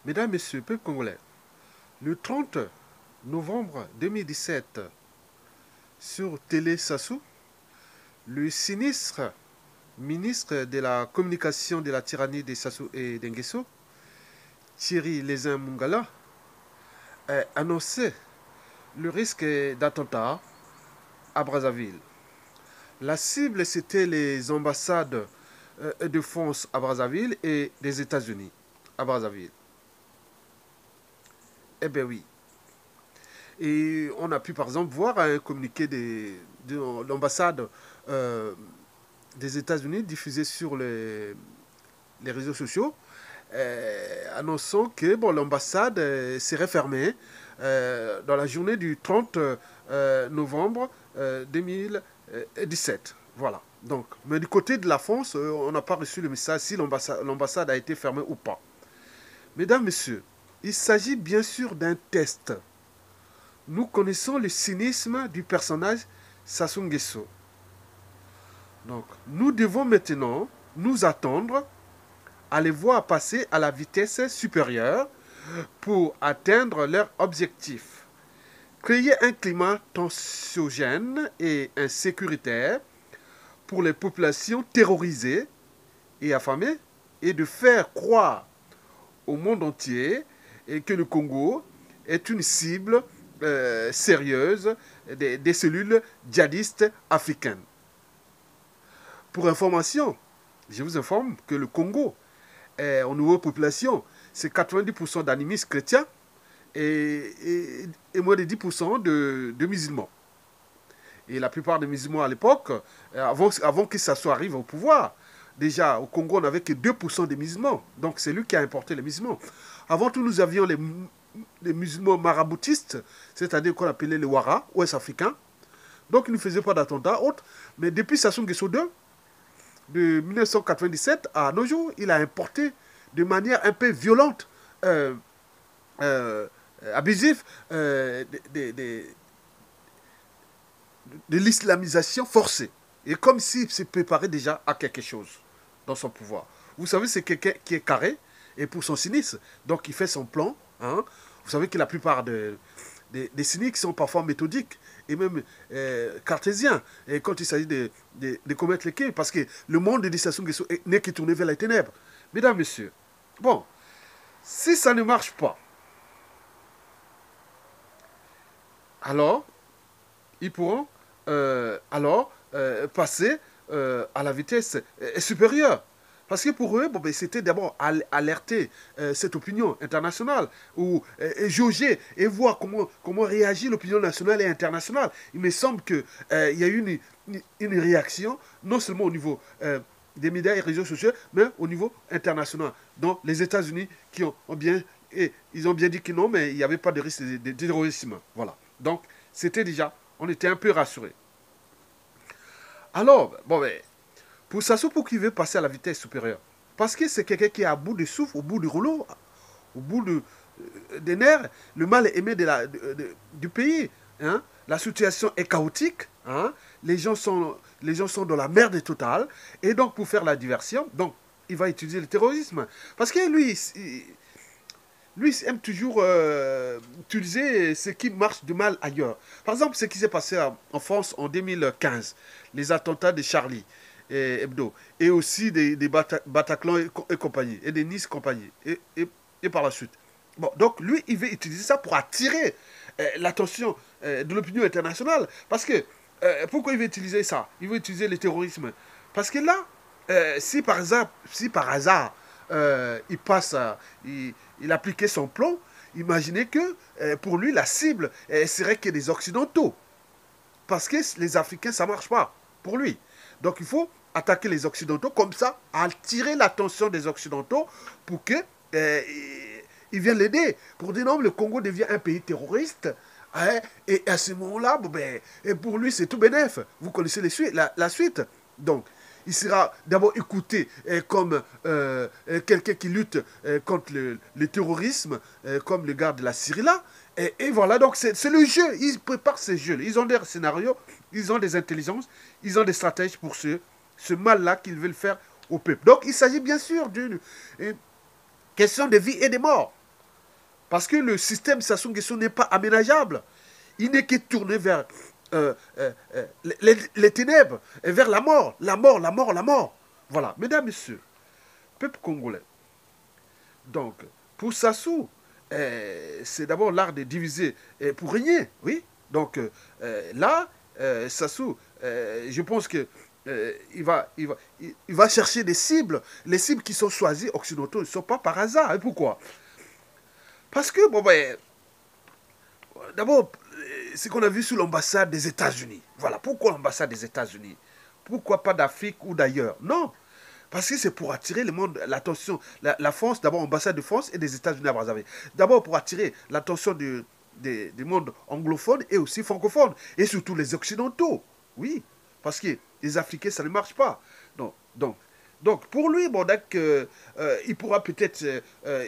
Mesdames, Messieurs, peuple congolais, le 30 novembre 2017, sur Télé Sassou, le sinistre ministre de la communication de la tyrannie de Sassou et d'Enguesso, Thierry Lézin Mungala, a annoncé le risque d'attentat à Brazzaville. La cible, c'était les ambassades de France à Brazzaville et des États-Unis à Brazzaville. Eh bien oui. Et on a pu par exemple voir un communiqué de l'ambassade des États-Unis diffusé sur les réseaux sociaux, annonçant que bon, l'ambassade serait fermée dans la journée du 30 novembre 2017. Voilà. Donc, mais du côté de la France, on n'a pas reçu le message si l'ambassade a été fermée ou pas. Mesdames, Messieurs, il s'agit bien sûr d'un test. Nous connaissons le cynisme du personnage Sassou Nguesso. Donc, nous devons maintenant nous attendre à les voir passer à la vitesse supérieure pour atteindre leur objectif. Créer un climat tensiogène et insécuritaire pour les populations terrorisées et affamées et de faire croire au monde entier que le Congo est une cible sérieuse des cellules djihadistes africaines. Pour information, je vous informe que le Congo, au niveau de population, c'est 90% d'animistes chrétiens et moins de 10% de musulmans. Et la plupart des musulmans à l'époque, avant que Sassou arrive au pouvoir, déjà au Congo, on n'avait que 2% des musulmans. Donc c'est lui qui a importé les musulmans. Avant tout, nous avions les musulmans maraboutistes, c'est-à-dire qu'on appelait les Ouara, ouest-africains. Donc ils ne faisaient pas d'attentats autres. Mais depuis Sassou Nguesso II, de 1997 à nos jours, il a importé de manière un peu violente, abusive, de l'islamisation forcée. Et comme s'il se préparait déjà à quelque chose dans son pouvoir. Vous savez, c'est quelqu'un qui est carré, et pour son cynisme, donc il fait son plan. Hein. Vous savez que la plupart des cyniques sont parfois méthodiques et même cartésiens et quand il s'agit de commettre les crimes, parce que le monde de Sassou Nguesso n'est que tourné vers les ténèbres. Mesdames, Messieurs, bon, si ça ne marche pas, alors ils pourront passer à la vitesse supérieure. Parce que pour eux, bon, ben, c'était d'abord alerter cette opinion internationale, ou jauger et voir comment réagit l'opinion nationale et internationale. Il me semble qu'il y a eu une réaction, non seulement au niveau des médias et réseaux sociaux, mais au niveau international. Donc les États-Unis qui ils ont bien dit que non, mais il n'y avait pas de risque de terrorisme. Voilà. Donc c'était déjà, on était un peu rassurés. Alors, bon, ben, pour Sassou, pour qu'il veut passer à la vitesse supérieure, parce que c'est quelqu'un qui est à bout de souffle, au bout du rouleau, au bout des nerfs, le mal est aimé du pays. Hein? La situation est chaotique, hein? les gens sont dans la merde totale, et donc pour faire la diversion, donc il va utiliser le terrorisme. Parce que lui aime toujours utiliser ce qui marche de mal ailleurs. Par exemple, ce qui s'est passé en France en 2015, les attentats de Charlie et Hebdo, et aussi des Bataclan et compagnie, et des Nice compagnie, et par la suite. Bon, donc lui, il veut utiliser ça pour attirer l'attention de l'opinion internationale. Parce que, pourquoi il veut utiliser ça? Il veut utiliser le terrorisme. Parce que là, si par hasard il passe, il appliquait son plan, imaginez que pour lui, la cible serait que les Occidentaux. Parce que les Africains, ça ne marche pas pour lui. Donc il faut attaquer les Occidentaux, comme ça, attirer l'attention des Occidentaux pour qu'ils viennent l'aider. Pour dire non, le Congo devient un pays terroriste. Hein, et à ce moment-là, bon, ben, pour lui, c'est tout bénef. Vous connaissez la suite. Donc, il sera d'abord écouté comme quelqu'un qui lutte contre le terrorisme, comme le gars de la Syrie là. Et voilà, donc c'est le jeu. Ils préparent ces jeux. Ils ont des scénarios, ils ont des intelligences, ils ont des stratèges pour ce mal-là qu'ils veulent faire au peuple. Donc il s'agit bien sûr d'une question de vie et de mort. Parce que le système Sassou Nguesso n'est pas aménageable. Il n'est que tourné vers les ténèbres et vers la mort. La mort, la mort, la mort. Voilà, mesdames, messieurs, peuple congolais. Donc, pour Sassou, c'est d'abord l'art de diviser pour régner, oui. Donc, là, Sassou, je pense que il va chercher des cibles. Les cibles qui sont choisies occidentaux ne sont pas par hasard. Et pourquoi? Parce que, bon, ben, d'abord, ce qu'on a vu sur l'ambassade des États-Unis. Voilà, pourquoi l'ambassade des États-Unis? Pourquoi pas d'Afrique ou d'ailleurs? Non, parce que c'est pour attirer le monde, l'attention. La France, d'abord, ambassade de France et des États-Unis à Brazzaville. D'abord, pour attirer l'attention du monde anglophone et aussi francophone. Et surtout les Occidentaux. Oui, parce que les Africains, ça ne marche pas. Donc pour lui, bon, il pourra peut-être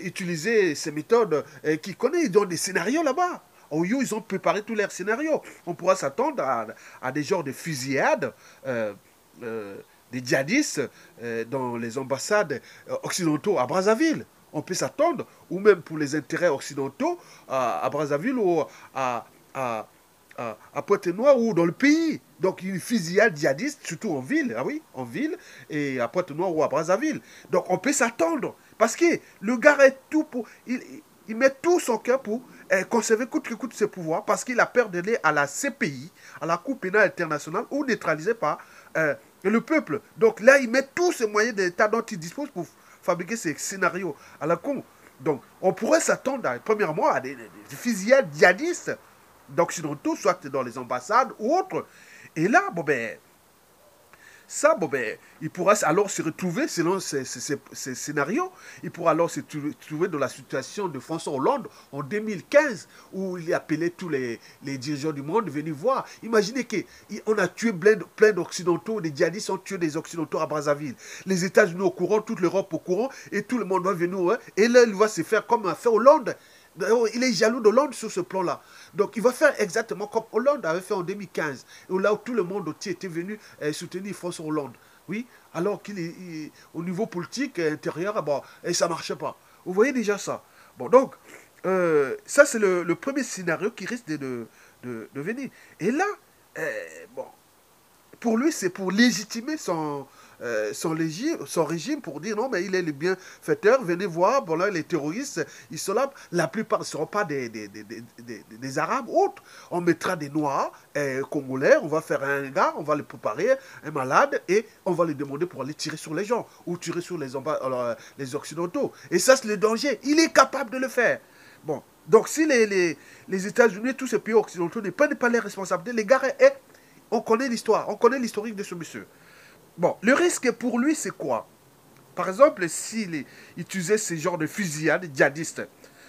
utiliser ces méthodes qu'il connaît. Ils ont des scénarios là-bas. Au Yo, ils ont préparé tous leurs scénarios. On pourra s'attendre à des genres de fusillades, des djihadistes dans les ambassades occidentaux à Brazzaville. On peut s'attendre, ou même pour les intérêts occidentaux à Brazzaville ou à Pointe-Noire ou dans le pays. Donc une fusillade djihadiste, surtout en ville, ah oui, en ville, et à Pointe-Noire ou à Brazzaville. Donc on peut s'attendre, parce que le gars est tout pour... Il met tout son cœur pour conserver coûte que coûte ses pouvoirs, parce qu'il a peur d'aller à la CPI, à la Cour pénale internationale, ou neutralisé par le peuple. Donc là, il met tous ses moyens d'État dont il dispose pour fabriquer ces scénarios à la con. Donc on pourrait s'attendre, premièrement, à des fusillades djihadistes d'occidentaux, soit dans les ambassades ou autres. Et là, bon ben, ça, bon ben, il pourra alors se retrouver, selon ces scénarios, il pourra alors se trouver dans la situation de François Hollande en 2015, où il a appelé tous les dirigeants du monde, venir voir. Imaginez qu'on a tué plein d'Occidentaux, des djihadistes ont tué des Occidentaux à Brazzaville. Les États-Unis au courant, toute l'Europe au courant, et tout le monde va venir, hein, et là, il va se faire comme a fait Hollande. Il est jaloux d'Hollande sur ce plan-là. Donc il va faire exactement comme Hollande avait fait en 2015, là où tout le monde était venu soutenir François Hollande. Oui, alors qu'il est au niveau politique intérieur, bon, et ça ne marchait pas. Vous voyez déjà ça. Bon, donc, ça c'est le premier scénario qui risque de venir. Et là, bon, pour lui, c'est pour légitimer son régime, pour dire non, mais il est le bienfaiteur, venez voir, bon là, les terroristes, ils sont là, la plupart ne seront pas des Arabes autres. On mettra des Noirs, Congolais, on va faire un gars, on va le préparer, un malade, et on va lui demander pour aller tirer sur les gens, ou tirer sur les Occidentaux. Et ça, c'est le danger. Il est capable de le faire. Bon, donc si les États-Unis, tous ces pays occidentaux ne prennent pas les responsabilités, les gars, on connaît l'histoire, on connaît l'historique de ce monsieur. Bon, le risque pour lui, c'est quoi? Par exemple, s'il utilisait ce genre de fusillade djihadiste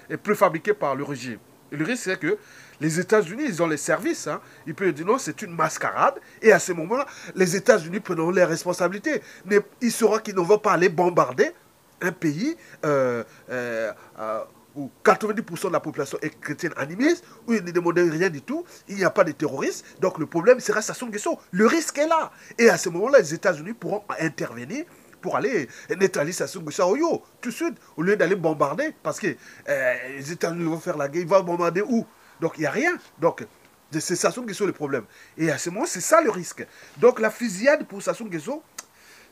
et préfabriqué par le régime, le risque, c'est que les États-Unis, ils ont les services. Hein, ils peuvent dire non, c'est une mascarade. Et à ce moment-là, les États-Unis prendront les responsabilités. Ils sauront qu'ils ne vont pas aller bombarder un pays où 90% de la population est chrétienne animiste, où il ne demande rien du tout, il n'y a pas de terroristes, donc le problème sera Sassou Nguesso. Le risque est là. Et à ce moment-là, les États-Unis pourront intervenir pour aller neutraliser Sassou Nguesso au Yo, tout de suite, au lieu d'aller bombarder, parce que les États-Unis vont faire la guerre, ils vont bombarder où? Donc il n'y a rien. Donc c'est Sassou Nguesso le problème. Et à ce moment, c'est ça le risque. Donc la fusillade pour Sassou Nguesso,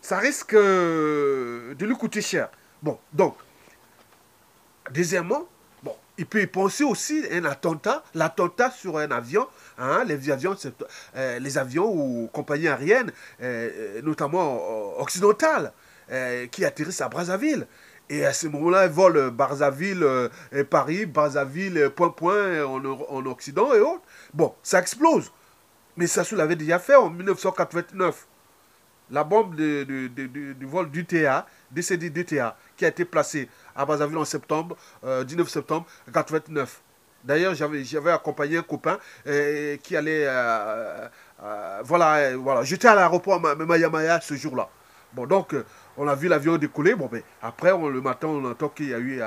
ça risque de lui coûter cher. Bon, donc, deuxièmement, bon, il peut y penser aussi un attentat, l'attentat sur un avion, hein, les avions ou compagnies aériennes, notamment occidentales, qui atterrissent à Brazzaville. Et à ce moment-là, ils volent Brazzaville, Paris, Brazzaville, point, en Occident et autres. Bon, ça explose. Mais Sassou l'avait déjà fait en 1989. La bombe du vol d'UTA, décédé d'UTA, qui a été placée à Brazzaville en septembre, 19 septembre 1989. D'ailleurs, j'avais accompagné un copain qui allait... voilà. J'étais à l'aéroport Mayamaya ce jour-là. Bon, donc, on a vu l'avion décoller. Bon, mais après, le matin, on entend qu'il y a eu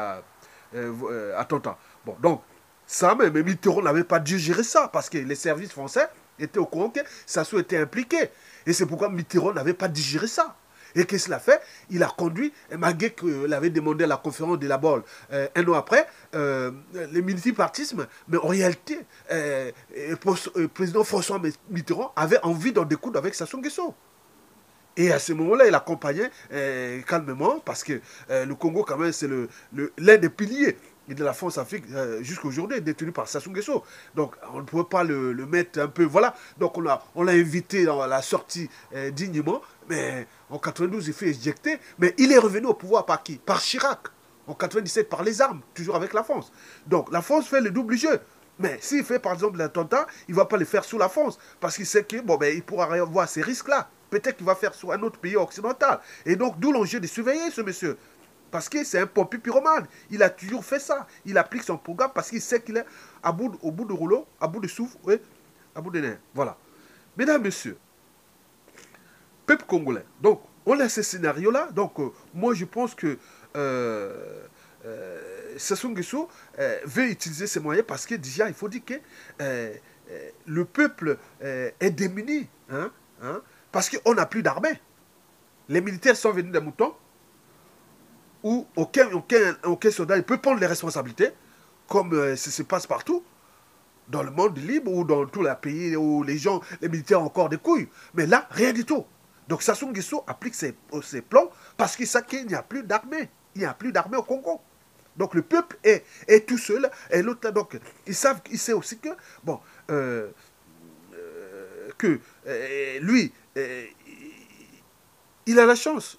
attentat. Bon, donc, ça, mais Mitterrand n'avait pas dû gérer ça, parce que les services français étaient au courant que Sassou était impliqué. Et c'est pourquoi Mitterrand n'avait pas digéré ça. Et qu'est-ce qu'il a fait? Il a conduit, malgré qu'il avait demandé à la conférence de la Bolle un an après, le multipartisme, mais en réalité, le président François Mitterrand avait envie d'en découdre avec Sassou Nguesso. Et à ce moment-là, il accompagnait calmement, parce que le Congo, quand même, c'est l'un des piliers de la France-Afrique jusqu'à aujourd'hui, détenu par Sassou Nguesso. Donc, on ne pouvait pas le mettre un peu... Voilà. Donc, on l'a invité dans la sortie dignement, mais en 92, il fait éjecter. Mais il est revenu au pouvoir par qui? Par Chirac. En 97, par les armes, toujours avec la France. Donc, la France fait le double jeu. Mais s'il fait, par exemple, l'attentat, il ne va pas le faire sous la France, parce qu'il sait que, bon, ben, il pourra avoir ces risques-là. Peut-être qu'il va faire sur un autre pays occidental. Et donc, d'où l'enjeu de surveiller ce monsieur. Parce que c'est un pompier pyromane. Il a toujours fait ça. Il applique son programme parce qu'il sait qu'il est au bout de rouleau, à bout de souffle, oui, à bout de nerfs. Voilà. Mesdames, messieurs, peuple congolais. Donc, on a ce scénario-là. Donc, moi, je pense que Sassou Nguesso veut utiliser ces moyens parce que déjà, il faut dire que le peuple est démuni. Parce qu'on n'a plus d'armée. Les militaires sont venus des moutons où aucun soldat ne peut prendre les responsabilités, comme ça se passe partout, dans le monde libre ou dans tous les pays où les militaires ont encore des couilles. Mais là, rien du tout. Donc Sassou Nguesso applique ses plans parce qu'il sait qu'il n'y a plus d'armée. Il n'y a plus d'armée au Congo. Donc le peuple est tout seul. Et l'autre, donc, il sait aussi que, bon, lui, il a la chance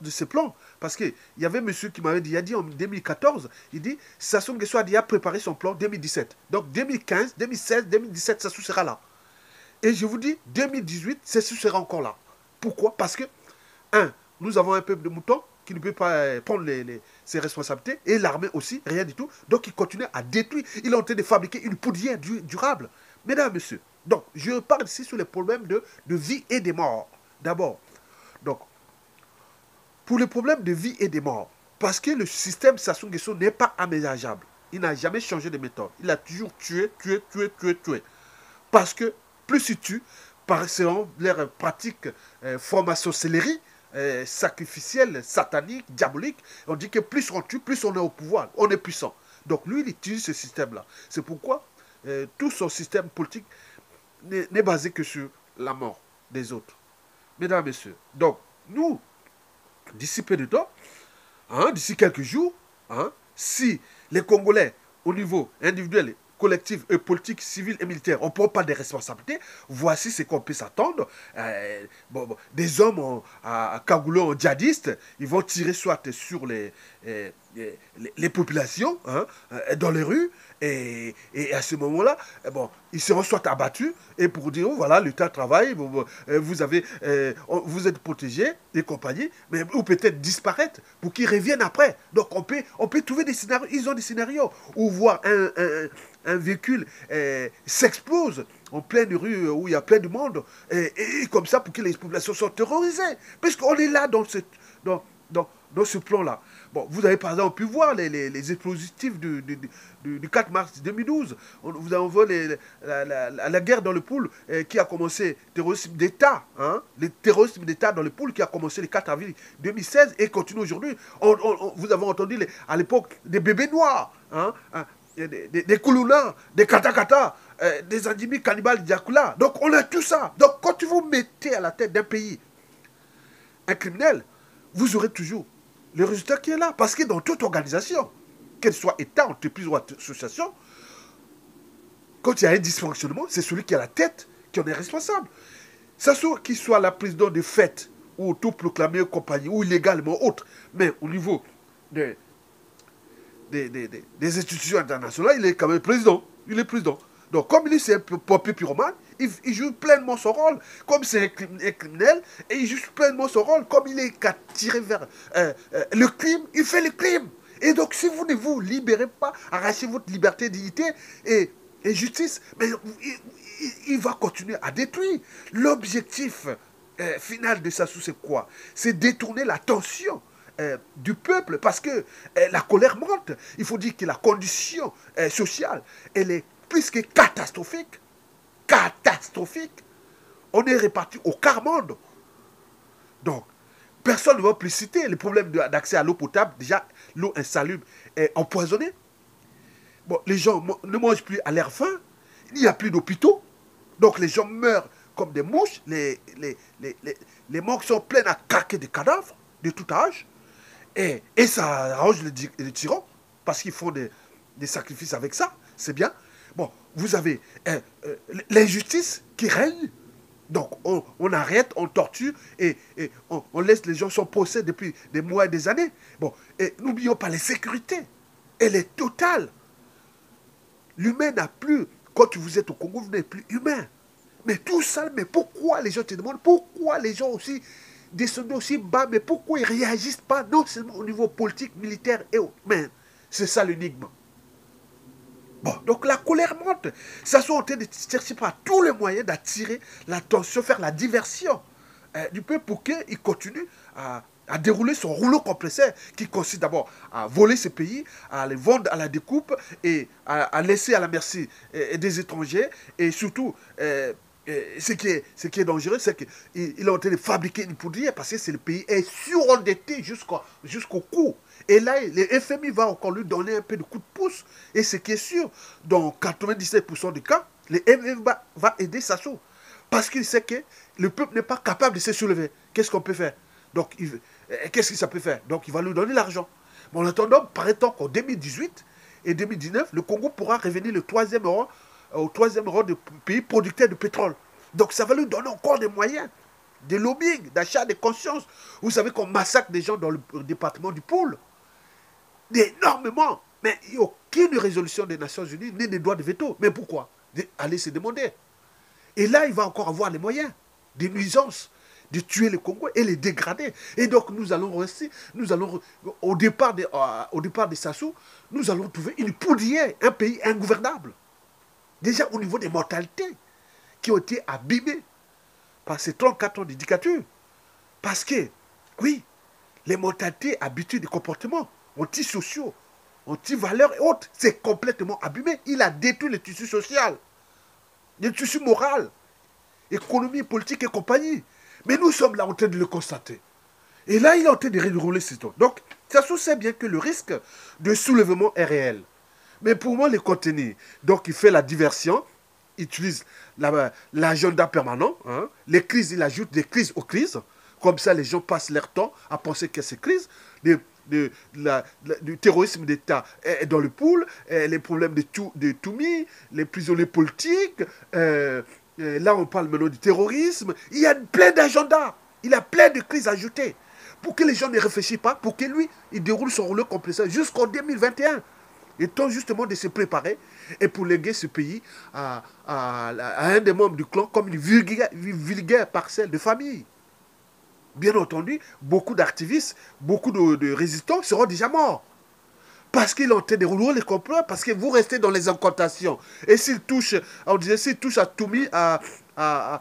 de ses plans. Parce qu'il y avait un monsieur qui m'avait dit, il a dit en 2014, il dit, Sassou Nguesso a déjà préparé son plan 2017. Donc 2015, 2016, 2017, Sassou sera là. Et je vous dis, 2018, Sassou sera encore là. Pourquoi? Parce que, nous avons un peuple de moutons qui ne peut pas prendre ses responsabilités, et l'armée aussi, rien du tout. Donc il continue à détruire. Il est en train de fabriquer une poudrière durable. Mesdames, messieurs, donc je parle ici sur les problèmes de vie et de mort. D'abord, donc, pour les problèmes de vie et de mort, parce que le système Sassou Nguesso n'est pas aménageable. Il n'a jamais changé de méthode. Il a toujours tué. Parce que plus il tue, par selon leurs pratiques formation céleri, sacrificielle, satanique, diabolique, on dit que plus on tue, plus on est au pouvoir, on est puissant. Donc lui, il utilise ce système-là. C'est pourquoi tout son système politique n'est basé que sur la mort des autres. Mesdames, messieurs, donc nous, d'ici peu de temps, d'ici quelques jours, si les Congolais, au niveau individuel, collectif, politique, civil et militaire, on ne prend pas des responsabilités, voici ce qu'on peut s'attendre. Des hommes à cagoulons djihadistes, ils vont tirer soit sur les populations dans les rues, et à ce moment-là, ils seront soit abattus, et pour dire, voilà, l'État travaille, vous êtes protégés, et compagnie, mais, ou peut-être disparaître, pour qu'ils reviennent après. Donc on peut trouver des scénarios, ils ont des scénarios, ou voir un véhicule s'explose en pleine rue où il y a plein de monde, et comme ça pour que les populations soient terrorisées. Puisqu'on est là dans ce plan-là. Bon, vous avez par exemple pu voir les explosifs du 4 mars 2012. Vous avez vu la guerre dans le pool qui a commencé, terrorisme d'État, le terrorisme d'État dans le pool qui a commencé le 4 avril 2016 et continue aujourd'hui. Vous avez entendu à l'époque des bébés noirs, des Koulouna, des Katakata, des Andimi cannibales d'Yakula. Donc on a tout ça. Donc quand vous mettez à la tête d'un pays un criminel, vous aurez toujours le résultat qui est là. Parce que dans toute organisation, qu'elle soit État, entreprise ou association, quand il y a un dysfonctionnement, c'est celui qui a la tête qui en est responsable. Ça soit qu'il soit la présidente de fête ou autoproclamé compagnie ou illégalement autre, mais au niveau des institutions internationales, il est quand même président. Il est président. Donc, comme il est un pompier pyromane, il joue pleinement son rôle. Comme c'est un criminel, et il joue pleinement son rôle. Comme il est qu'à tirer vers le crime, il fait le crime. Et donc, si vous ne vous libérez pas, arrachez votre liberté, dignité et justice, mais il va continuer à détruire. L'objectif final de Sassou, c'est quoi? C'est détourner l'attention du peuple, parce que la colère monte. Il faut dire que la condition sociale, elle est plus que catastrophique. Catastrophique. On est réparti au quart monde. Donc, Personne ne va plus citer les problèmes d'accès à l'eau potable. Déjà, l'eau insalubre est empoisonnée. Bon, les gens ne mangent plus à l'air faim. Il n'y a plus d'hôpitaux. Donc les gens meurent comme des mouches. Les morgues sont pleines à craquer des cadavres de tout âge. Et ça arrange les tyrans parce qu'ils font des sacrifices avec ça. C'est bien. Bon, vous avez l'injustice qui règne. Donc on arrête, on torture et on laisse les gens sans procès depuis des mois et des années. Bon, et n'oublions pas les sécurités. Elle est totale. L'humain n'a plus, quand vous êtes au Congo, vous n'êtes plus humain. Mais tout ça, mais pourquoi les gens te demandent, pourquoi les gens aussi descendent aussi bas, mais pourquoi ils ne réagissent pas, non seulement au niveau politique, militaire et humain. C'est ça l'énigme. Bon, donc la colère monte. Ça sont en train de chercher par tous les moyens d'attirer l'attention, faire la diversion du peuple pour qu'il continue à dérouler son rouleau compresseur qui consiste d'abord à voler ce pays, à les vendre à la découpe et à laisser à la merci des étrangers et surtout ce qui est dangereux, c'est qu'il est en train de fabriquer une poudrière parce que le pays est surendetté jusqu'au cou. Et là, le FMI va encore lui donner un peu de coup de pouce. Et ce qui est sûr, dans 97% des cas, le FMI va aider Sassou. Parce qu'il sait que le peuple n'est pas capable de se soulever. Qu'est-ce qu'on peut faire? Donc, qu'est-ce que ça peut faire? Donc, il va lui donner l'argent. Mais en attendant, paraît-on qu'en 2018 et 2019, le Congo pourra revenir au troisième rang de pays producteurs de pétrole. Donc, ça va lui donner encore des moyens, de lobbying, d'achat de conscience. Vous savez qu'on massacre des gens dans le département du Pôle. Énormément. Mais il n'y a aucune résolution des Nations Unies, ni des droits de veto. Mais pourquoi? Allez se demander. Et là, il va encore avoir les moyens, des nuisances, de tuer le Congo et les dégrader. Et donc, nous allons rester, au départ de Sassou, nous allons trouver une poudrière, un pays ingouvernable. Déjà au niveau des mortalités qui ont été abîmées par ces 34 ans de dictature. Parce que, oui, les mortalités, habitudes et comportements antisociaux, anti-valeurs et autres, c'est complètement abîmé. Il a détruit le tissu social, le tissu moral, économie, politique et compagnie. Mais nous sommes là en train de le constater. Et là, il est en train de dérouler ce temps. Donc, Sassou sait bien que le risque de soulèvement est réel. Mais pour moi, les contenir. Donc, il fait la diversion, il utilise l'agenda permanent. Hein. Les crises, il ajoute des crises aux crises. Comme ça, les gens passent leur temps à penser que c'est crise. Du terrorisme d'État dans le pool, les problèmes de Toumi, les prisonniers politiques. Là, on parle maintenant du terrorisme. Il y a plein d'agendas. Il a plein de crises ajoutées. Pour que les gens ne réfléchissent pas, pour que lui, il déroule son rouleau compresseur jusqu'en 2021. Il est temps justement de se préparer et pour léguer ce pays à un des membres du clan comme une vulgaire parcelle de famille. Bien entendu, beaucoup d'activistes, beaucoup de résistants seront déjà morts. Parce qu'ils ont en train de rouler les complots, parce que vous restez dans les incantations. Et s'ils touchent, on disait, s'ils touchent à Toumi, à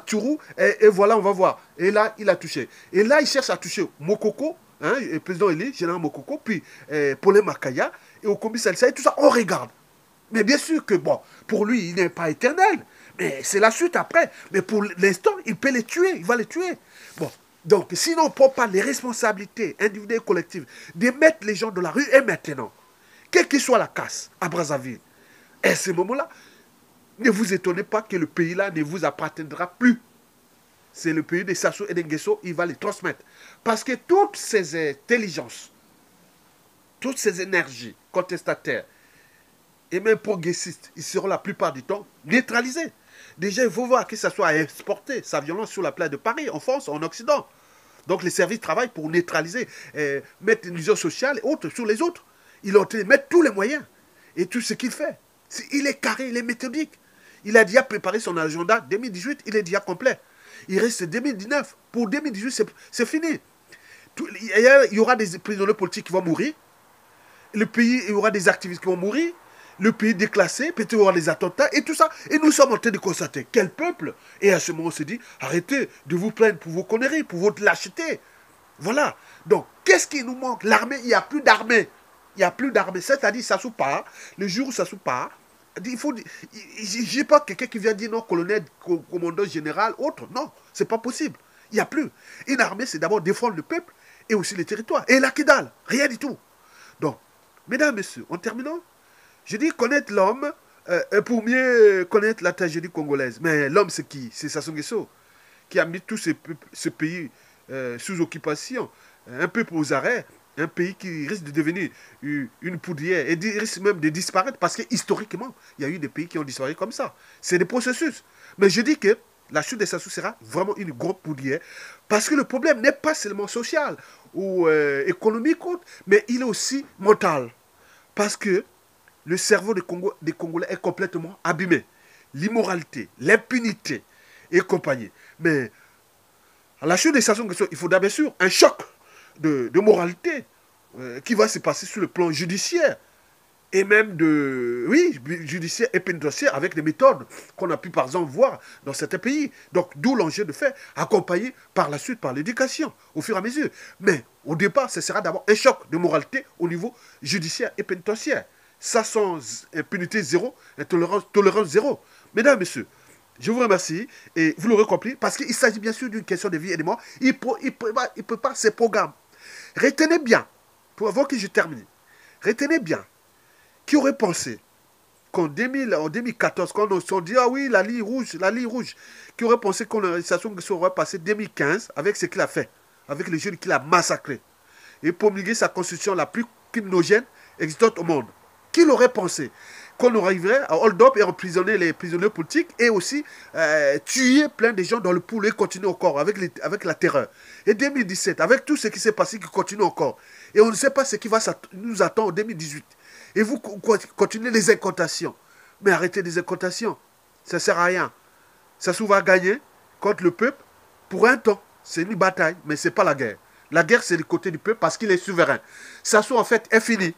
Tchourou, et voilà, on va voir. Et là, il a touché. Et là, il cherche à toucher Mokoko, hein, le président élu, général Mokoko, puis Paulin Makaya, et au commissariat Salsa, et tout ça, on regarde. Mais bien sûr que, bon, pour lui, il n'est pas éternel. Mais c'est la suite après. Mais pour l'instant, il peut les tuer, il va les tuer. Bon, donc, sinon on ne prend pas les responsabilités individuelles et collectives de mettre les gens dans la rue, et maintenant, quelle que soit la casse à Brazzaville, à ce moment-là, ne vous étonnez pas que le pays-là ne vous appartiendra plus. C'est le pays de Sassou et d'Nguesso, il va les transmettre. Parce que toutes ces intelligences, toutes ces énergies contestataires, et même progressistes, ils seront la plupart du temps neutralisés. Déjà, il faut voir que ça soit exporté, sa violence sur la plage de Paris, en France, en Occident. Donc les services travaillent pour neutraliser, mettre une vision sociale et autres sur les autres. Il est en train de mettre tous les moyens. Et tout ce qu'il fait, il est carré, il est méthodique. Il a déjà préparé son agenda 2018, il est déjà complet. Il reste 2019. Pour 2018, c'est fini. Il y aura des prisonniers politiques qui vont mourir. Le pays, il y aura des activistes qui vont mourir. Le pays déclassé, peut-être il y aura des attentats et tout ça. Et nous sommes en train de constater quel peuple. Et à ce moment, on se dit, arrêtez de vous plaindre pour vos conneries, pour votre lâcheté. Voilà. Donc, qu'est-ce qui nous manque? L'armée, il n'y a plus d'armée. Il n'y a plus d'armée. C'est-à-dire, ça ne part. Le jour où ça ne part, il faut... Je n'ai pas quelqu'un qui vient dire non, colonel, commandant général, autre. Non, ce n'est pas possible. Il n'y a plus. Une armée, c'est d'abord défendre le peuple et aussi les territoires. Et là, que dalle, rien du tout. Donc, mesdames, messieurs, en terminant, je dis connaître l'homme pour mieux connaître la tragédie congolaise. Mais l'homme, c'est qui? C'est Sassou Nguesso qui a mis tout ce pays sous occupation, un peuple aux arrêts, un pays qui risque de devenir une poudrière et risque même de disparaître parce que historiquement, il y a eu des pays qui ont disparu comme ça. C'est des processus. Mais je dis que la chute de Sassou sera vraiment une grosse poudrière parce que le problème n'est pas seulement social ou économique, mais il est aussi mental. Parce que le cerveau des Congolais est complètement abîmé. L'immoralité, l'impunité et compagnie. Mais à la chute de Sassou Nguesso, il faudra bien sûr un choc de moralité qui va se passer sur le plan judiciaire et même judiciaire et pénitentiaire avec des méthodes qu'on a pu par exemple voir dans certains pays. Donc d'où l'enjeu de faire, accompagné par la suite par l'éducation au fur et à mesure. Mais au départ, ce sera d'abord un choc de moralité au niveau judiciaire et pénitentiaire. Ça sans impunité zéro, tolérance zéro. Mesdames, messieurs, je vous remercie et vous l'aurez compris parce qu'il s'agit bien sûr d'une question de vie et de mort. Il prépare ses programmes. Retenez bien, avant que je termine, retenez bien qui aurait pensé qu'en 2014, quand on s'est dit, ah oui, la ligne rouge, qui aurait pensé qu'on aurait passé 2015 avec ce qu'il a fait, avec les jeunes qu'il a massacrés, et promulgué sa constitution la plus criminogène existante au monde. Qui l'aurait pensé qu'on arriverait à hold up et emprisonner les prisonniers politiques et aussi tuer plein de gens dans le pool et continuer encore avec la terreur. Et 2017, avec tout ce qui s'est passé, qui continue encore. Et on ne sait pas ce qui va nous attendre en 2018. Et vous continuez les incantations. Mais arrêtez les incantations. Ça ne sert à rien. Sassou va gagner contre le peuple pour un temps. C'est une bataille, mais ce n'est pas la guerre. La guerre, c'est du côté du peuple parce qu'il est souverain. Sassou, en fait, est fini.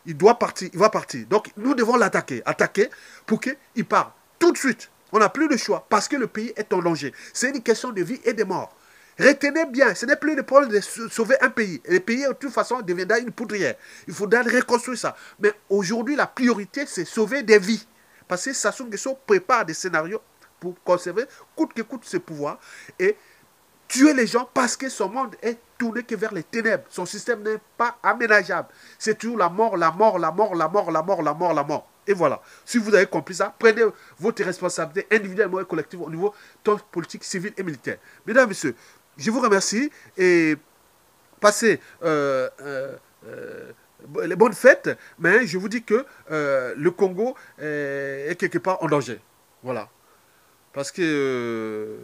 Il doit partir, il va partir. Donc, nous devons l'attaquer. Attaquer pour qu'il parte tout de suite. On n'a plus de choix parce que le pays est en danger. C'est une question de vie et de mort. Retenez bien, ce n'est plus le problème de sauver un pays. Et le pays, de toute façon, deviendra une poudrière. Il faudra reconstruire ça. Mais aujourd'hui, la priorité, c'est sauver des vies. Parce que Sassou Nguesso prépare des scénarios pour conserver, coûte que coûte, ses pouvoirs et tuer les gens parce que son monde est tourné que vers les ténèbres. Son système n'est pas aménageable. C'est toujours la mort, la mort, la mort, la mort, la mort, la mort, la mort. Et voilà. Si vous avez compris ça, prenez votre responsabilité individuellement et collective au niveau politique, civil et militaire. Mesdames et messieurs, je vous remercie et passez les bonnes fêtes, mais je vous dis que le Congo est quelque part en danger. Voilà. Parce que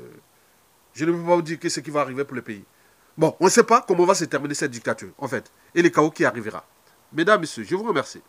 je ne peux pas vous dire ce qui va arriver pour le pays. Bon, on ne sait pas comment va se terminer cette dictature, en fait, et le chaos qui arrivera. Mesdames, messieurs, je vous remercie.